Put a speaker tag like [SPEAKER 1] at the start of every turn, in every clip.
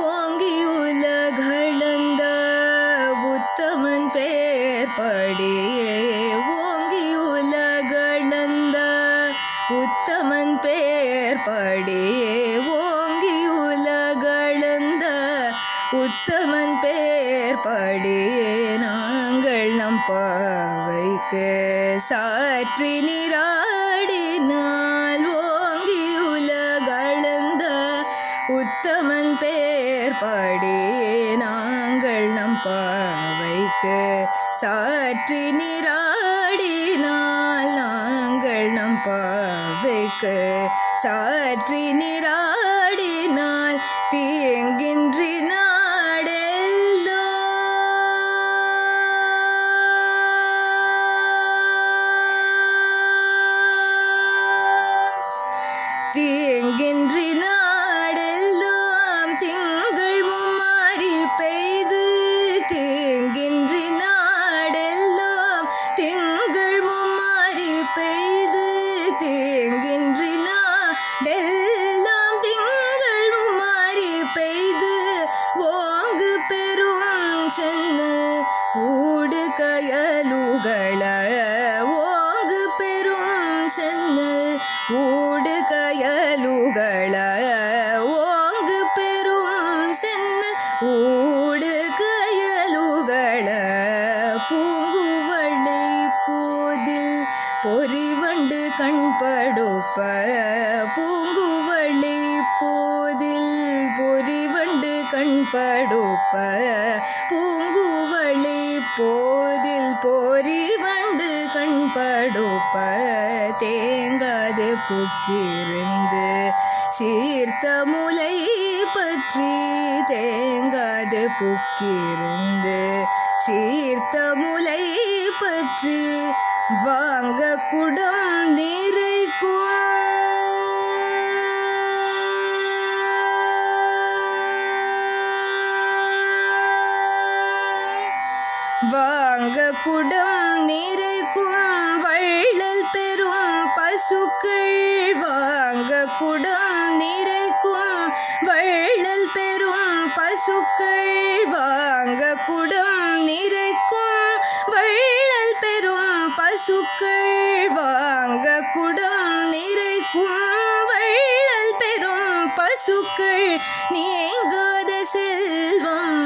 [SPEAKER 1] ஓங்கி உலகளந்த உத்தமன் பேர் படியே ஓங்கி உலகளந்த உத்தமன் பேர் படியே ஓங்கி உலகளந்த உத்தமன் பேர் படியே நாங்கள் நம் பாவைக்கு சாற்றி நீராடினால் ஓங்கி உலகளந்த உத்தமன் பேர் படியே நாங்கள் நம் பாவைக்கு சாற்றி நீராடினால் நாங்கள் நம் பாவைக்கு சாற்றி நீராடினால் தீங்கின்றி நாடெல்லோ தீங்கின்றி நாடெல்லாம் திங்கள் மும்மாரி பெய்து தீங்கின்றி நாடெல்லாம் திங்கள் மும்மாரி பெய்து தீங்கின்றி நாடெல்லாம் திங்கள் மும்மாரி பெய்து ஓங்கு பெரும் சென்னு ஊடு கயலுகள ஓங்கு பெரும் சென்னு ஊடு கயலுகள ஓங்கு பெரும் சென்னு ஊடு கயலுகள பூங்குவளை போதில் பொறிவண்டு கண்படுப்ப பூங்குவளை போதில் பொறிவண்டு கண்படுப்ப பூங்குவளை போதில் பொறிவண்டு கண்படுப்ப தேங்காது புக்கிருந்து சீர்த்த முலை பற்றி தேங்காது புக்கிருந்து சீர்த்த முலை பற்றி வாங்க குடம் நிறைக்கும் வாங்க குடம் நிறைக்கும் வள்ளல் பெரும் பசுக்கள் வாங்க குடம் நிறைக்கும் வள்ளல் பெரும் பசுக்கள் வாங்க குடம் நிறைக்கும் வள்ளல் பெரும் பசுக்கள் வாங்க குடம் நிறைக்கும் வள்ளல் பெரும் பசுக்கள் நீங்காத செல்வம்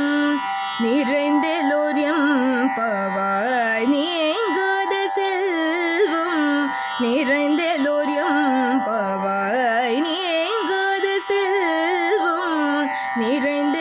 [SPEAKER 1] நிறைந்தெல்லோரியம் பவாய் நீங்காத செல்வம் நிறைந்தெல்லோரியம் பவாய் நீங்காத செல்வம் நிறைந்த